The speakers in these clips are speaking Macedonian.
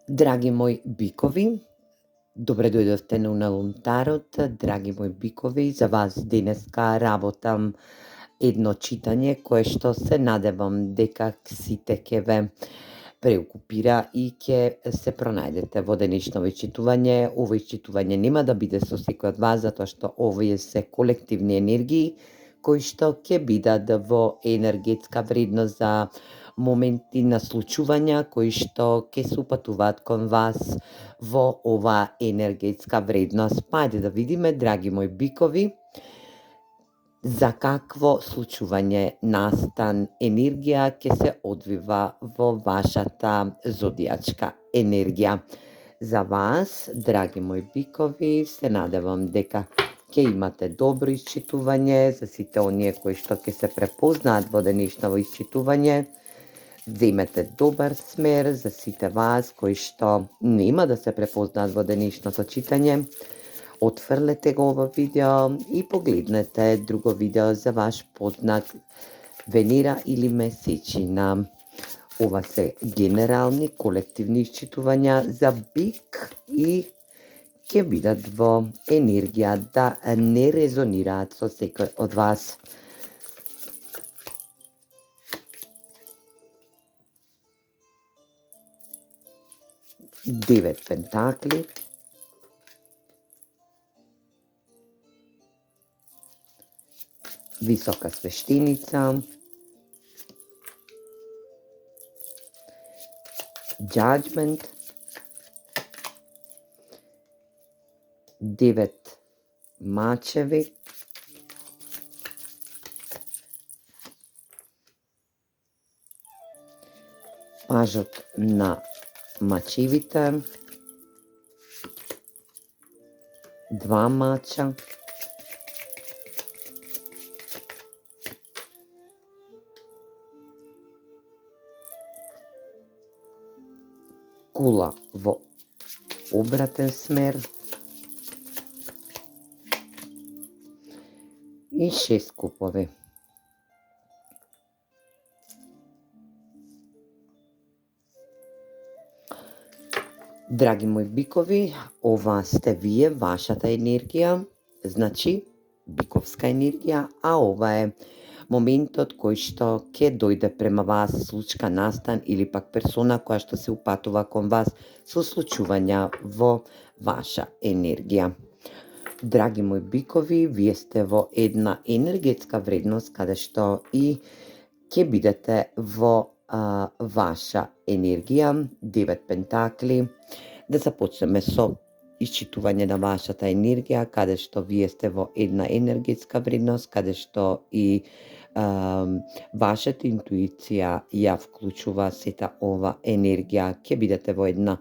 Драги мои бикови, добре дојдовте на Уналунтарот. Драги мои бикови, за вас денеска работам едно читање кое што се надевам дека сите ќе ве преокупира и ќе се пронајдете во денешново читување. Ово читување нема да биде со секој од вас, затоа што овие се колективни енергии кои што ќе бидат во енергетска вредност за моменти на случувања кои што ќе се упатуваат кон вас во оваа енергетска вредност. Па ајде да видиме, драги мои бикови, за какво случување настан енергија ќе се одвива во вашата зодијачка енергија. За вас, драги мои бикови, се надевам дека ќе имате добро исчитување, за сите оние кои што ќе се препознаат во денешново исчитување. Земете добар смер, за сите вас кои што нема да се препознаат во денешното читање. Отфрлете го ова видео и погледнете друго видео за ваш познак Венера или месечина. Ова се генерални колективни исчитувања за бик и ќе бидат во енергија да не резонираат со секој од вас. Девет пентакли, висока свештеница, Judgment, 9 мачеви, пажот на мачевите, 2 мача, кула во обратен смер и 6 купови. Драги мои бикови, ова сте вие, вашата енергија, значи биковска енергија, а ова е моментот кој што ќе дојде према вас случка настан или пак персона која што се упатува кон вас со случувања во ваша енергија. Драги мои бикови, вие сте во една енергетска вредност каде што и ќе бидете во ваша енергија, 9 пентакли. Да започнеме со исчитување на вашата енергија, каде што вие сте во една енергетска вредност, каде што и вашата интуиција ја вклучува сета ова енергија. Ќе бидете во една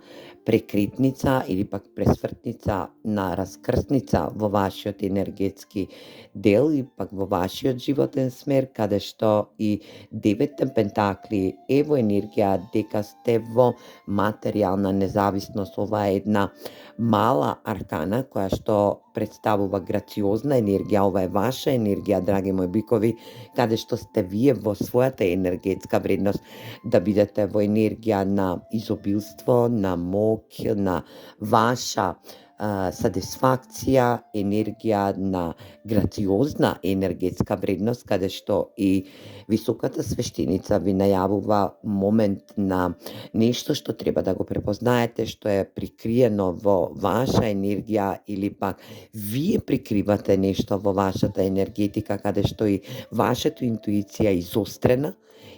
прекретница или пак пресвртница на раскрсница во вашиот енергетски дел и пак во вашиот животен смер, каде што и 9 пентакли е во енергија дека сте во материјална независност. Ова е една мала аркана која што представува грациозна енергија. Ова е ваша енергија, драги мои бикови, каде што сте вие во својата енергетска вредност, да бидете во енергија на изобилство, на моќ, на ваша сатисфакција, енергија на грациозна енергетска вредност, каде што и високата свештеница ви најавува момент на нешто што треба да го препознаете, што е прикриено во ваша енергија или пак вие прикривате нешто во вашата енергетика, каде што и вашата интуиција изострена,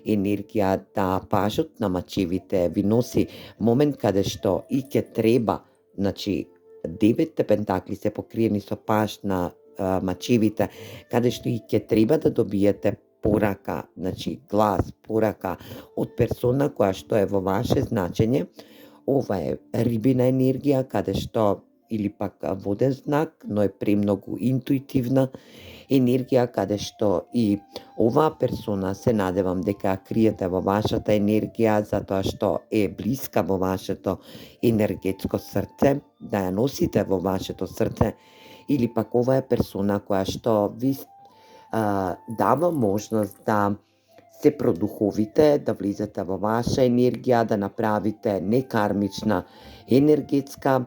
енергијата пажот на мачевите ви носи момент каде што и ќе треба, значи 9 пентакли се покриени со паж на мачевите, каде што и ќе треба да добиете порака, значи глас, порака од персона која што е во ваше значење. Ова е рибина енергија, каде што или пак воден знак, но е премногу интуитивна енергија, каде што и оваа персона се надевам дека ја криете во вашата енергија, затоа што е блиска во вашето енергетско срце, да ја носите во вашето срце, или пак ова е персона која што ви дава можност да се продуховите, да влизате во ваша енергија, да направите некармична енергетска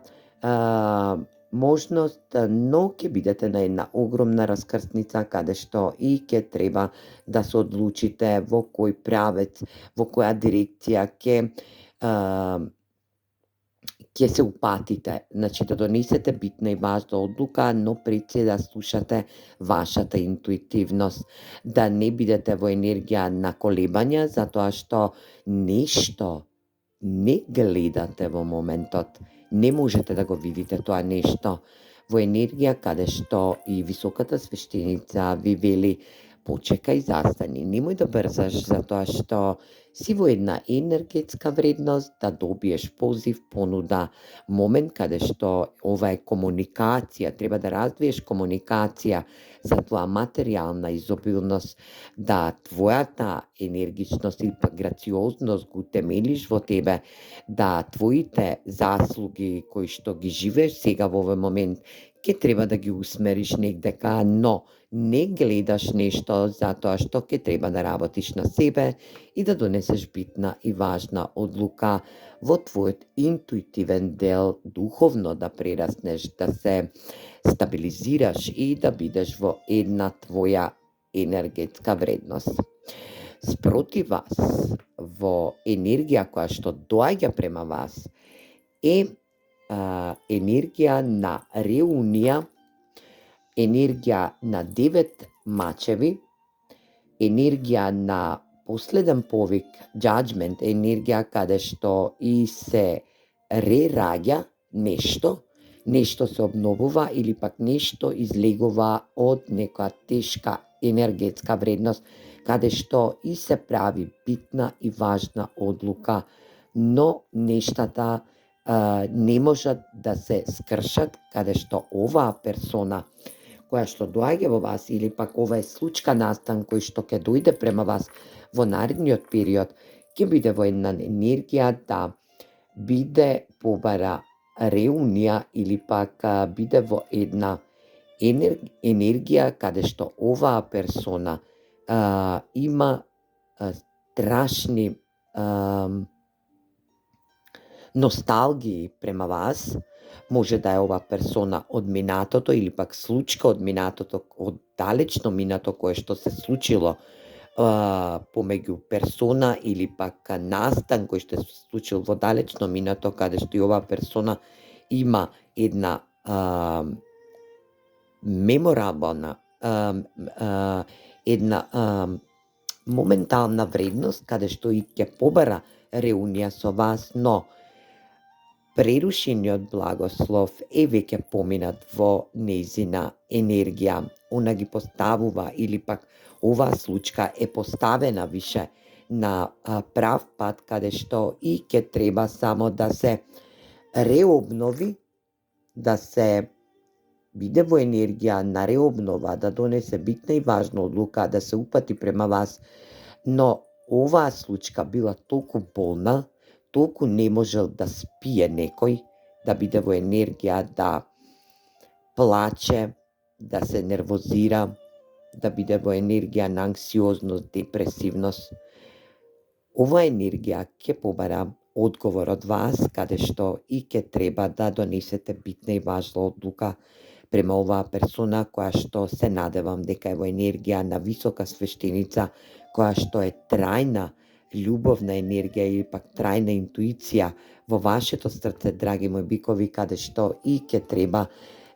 можност, но ќе бидете на една огромна раскрсница каде што и ќе треба да се одлучите во кој правец, во која дирекција ќе се упатите. Значи да донесете битна и важна одлука, но пред се да слушате вашата интуитивност, да не бидете во енергија на колебања, затоа што нешто не гледате во моментот. Не можете да го видите тоа нешто во енергија каде што и високата свештеница ви вели почекај, застани, немој да брзаш, затоа што си во една енергетска вредност да добиеш позив, понуда, момент каде што ова е комуникација, треба да развиеш комуникација за твоја материјална изобилност, да твојата енергичност и грациозност го темелиш во тебе, да твоите заслуги кои што ги живееш сега во овој момент, ќе треба да ги усмериш негдека, но не гледаш нешто затоа што ќе треба да работиш на себе и да донесеш битна и важна одлука во твојот интуитивен дел, духовно да прераснеш, да се стабилизираш и да бидеш во една твоја енергетска вредност. Спротив вас, во енергија која што доаѓа према вас, е енергија на реунија, енергија на 9 мачеви, енергија на последен повик, judgment, енергија каде што и се рераѓа нешто, нешто се обновува или пак нешто излегува од некоја тешка енергетска вредност, каде што и се прави битна и важна одлука, но нештата не можат да се скршат, каде што оваа персона која што доаѓа во вас или пак ова е случка настан кој што ќе дојде према вас во наредниот период, ќе биде во една енергија да биде побара реунија или пак биде во една енергија каде што оваа персона има страшни носталгии према вас. Може да е ова персона од минатото или пак случка од минатото, од далечно минато кое што се случило помеѓу персона или пак настан кој што се случил во далечно минато, каде што и оваа персона има една меморабилна, една моментална вредност, каде што и ќе побара реунија со вас, но прерушениот благослов е веќе поминат во нејзина енергија. Она ги поставува или пак оваа случка е поставена више на прав пат, каде што и ќе треба само да се реобнови, да се биде во енергија на реобнова, да донесе битна и важна одлука, да се упати према вас, но оваа случка била толку болна, толку не можел да спие некој, да биде во енергија да плаче, да се нервозира, да биде во енергија на анксиозност, депресивност. Ова енергија ќе побара одговор од вас, каде што и ќе треба да донесете битна и важна одлука према оваа персона која што се надевам дека е во енергија на висока свештеница, која што е трајна љубовна енергија или пак трајна интуиција во вашето срце, драги мои бикови, каде што и ќе треба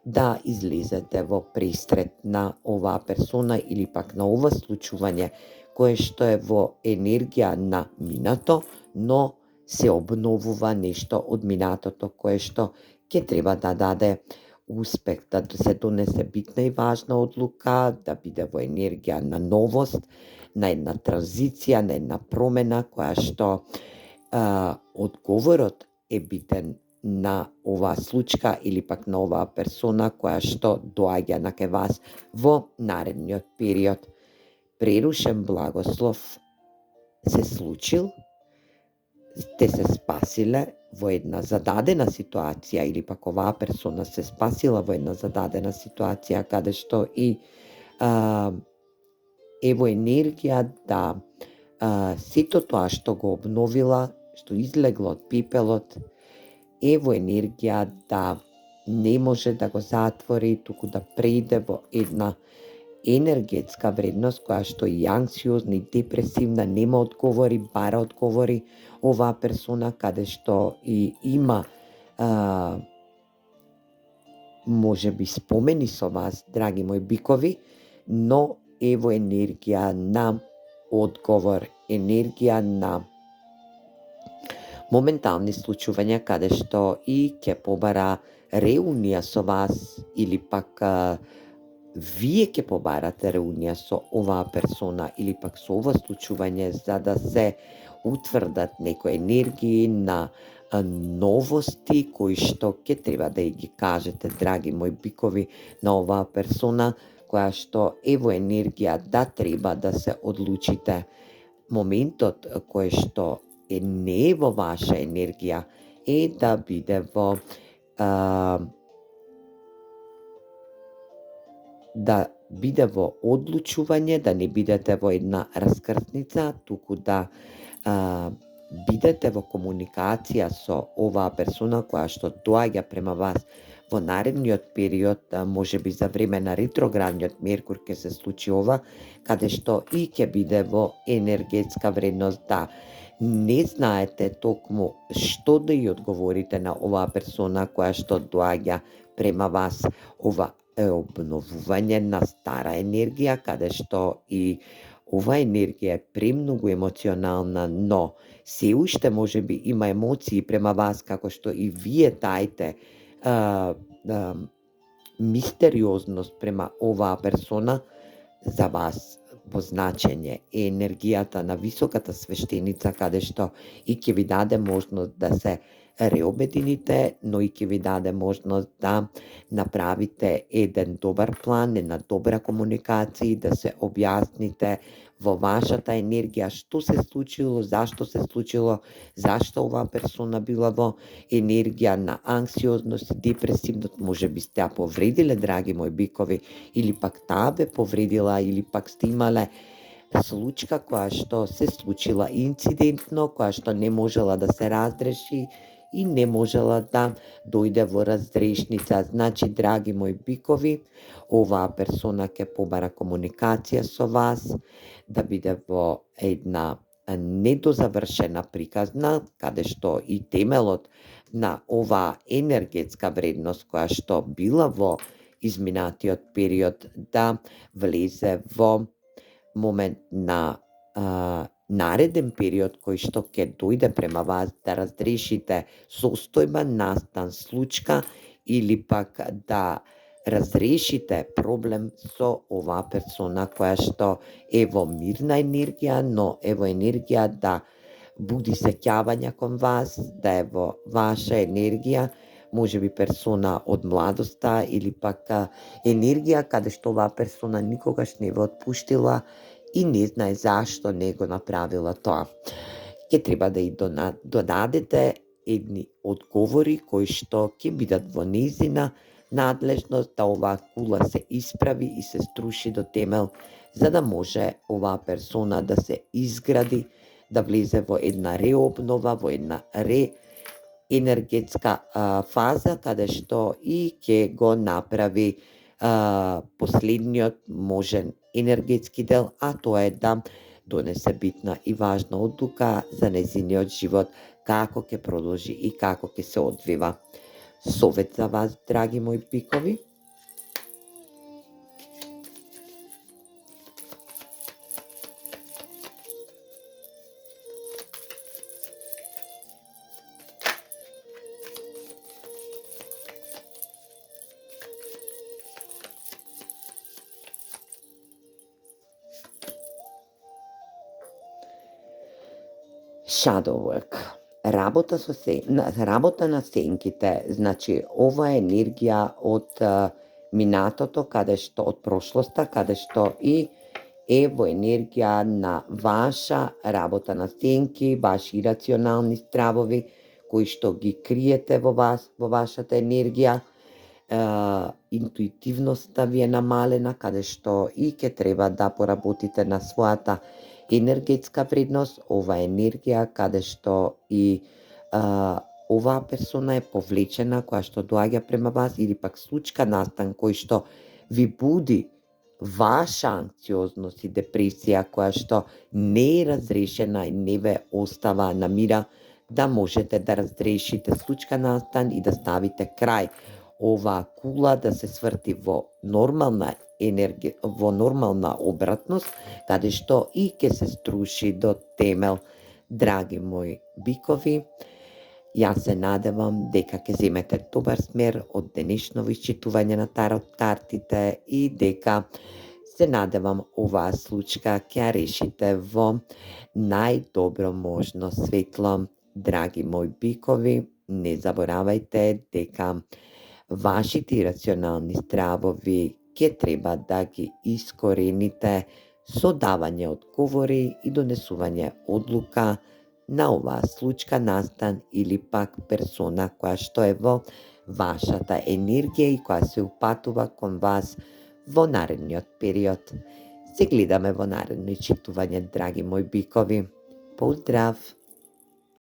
да излезете во престрет на оваа персона или пак на ова случување кое што е во енергија на минато, но се обновува нешто од минатото кое што ќе треба да даде успех, да се донесе битна и важна одлука, да биде во енергија на новост, на една транзиција, на една промена која што одговорот е битен на оваа случка или пак на оваа персона која што доаѓа на кај вас во наредниот период. Прерушен благослов се случил, сте се спасиле во една зададена ситуација или пак оваа персона се спасила во една зададена ситуација каде што и е во енергија да сето тоа што го обновила, што излегло од пипелот, е во енергија да не може да го затвори, туку да преиде во една енергетска вредност која што и анксиозна и депресивна нема одговори, бара одговори оваа персона, каде што и има може би спомени со вас, драги мои бикови, но е во енергија на одговор, енергија на моментални случувања каде што и ќе побара реунија со вас или пак вие ќе побарате реунија со оваа персона или пак со ова случување за да се утврдат некои енергии на новости кои што ќе треба да ги кажете, драги мои бикови, на оваа персона која што е во енергија да треба да се одлучите. Моментот кој што не е во ваша енергија е да биде во одлучување, да не бидете во една раскрсница, туку да бидете во комуникација со оваа персона која што доаѓа према вас во наредниот период, може би за време на ретроградниот Меркур ќе се случи ова, каде што и ќе биде во енергетска вредност да не знаете токму што да ја одговорите на оваа персона која што доаѓа према вас. Ова е обновување на стара енергија, каде што и ова енергија е премногу емоционална, но се уште може би има емоции према вас, како што и вие таите мистериозност према оваа персона. За вас во значење е енергијата на високата свештеница, каде што и ќе ви даде можност да се реобедините, но и ќе ви даде можност да направите еден добар план, една добра комуникација, да се објасните во вашата енергија што се случило, зашто се случило, зашто оваа персона била во енергија на анксиозност и депресивност. Може би сте ја повредиле, драги мои бикови, или пак таа ве повредила, или пак сте имале случка која што се случила инцидентно, која што не можела да се разреши и не можела да дојде во разрешница. Значи, драги мои бикови, оваа персона ќе побара комуникација со вас, да биде во една недозавршена приказна, каде што и темелот на оваа енергетска вредност која што била во изминатиот период да влезе во момент на нареден период кој што ќе дојде према вас да разрешите состојба, настан, случка или пак да разрешите проблем со оваа персона која што е во мирна енергија, но е во енергија да буди сеќавања кон вас, да е во ваша енергија, може би персона од младоста или пак енергија каде што оваа персона никогаш не ве отпуштила и не знае зашто не го направила тоа. Ќе треба да и додадете едни одговори кои што ќе бидат во нејзина надлежност, да оваа кула се исправи и се струши до темел, за да може оваа персона да се изгради, да влезе во една реобнова, во една енергетска фаза, каде што и ќе го направи последниот можен енергетски дел, а тоа е да донесе битна и важна одлука за нејзиниот живот, како ќе продолжи и како ќе се одвива. Совет за вас, драги мои бикови. Shadow work. Работа на сенките, значи ова е енергија од минатото, каде што од прошлоста, каде што и е во енергија на ваша работа на сенки, ваши ирационални стравови кои што ги криете во вас, во вашата енергија. Интуитивноста ви е намалена, каде што и ќе треба да поработите на својата енергетска вредност, ова е енергија каде што и оваа персона е повлечена, која што доаѓа према вас, или пак случка настан кој што ви буди ваша анксиозност и депресија која што не е разрешена и не ве остава на мира, да можете да разрешите случка настан и да ставите крај оваа кула да се сврти во нормална во нормална обратност, каде што и ќе се струши до темел. Драги мои бикови, јас се надевам дека ќе земете добар смер од денешново исчитување на тарот картите и дека се надевам оваа случка ќе ја решите во најдобро можно светло. Драги мои бикови, не заборавајте дека вашите ирационални стравови ќе треба да ги искорените со давање одговори и донесување одлука на оваа случка настан или пак персона која што е во вашата енергија и која се упатува кон вас во наредниот период. Се гледаме во наредно ичитување, драги мои бикови. Поздрав!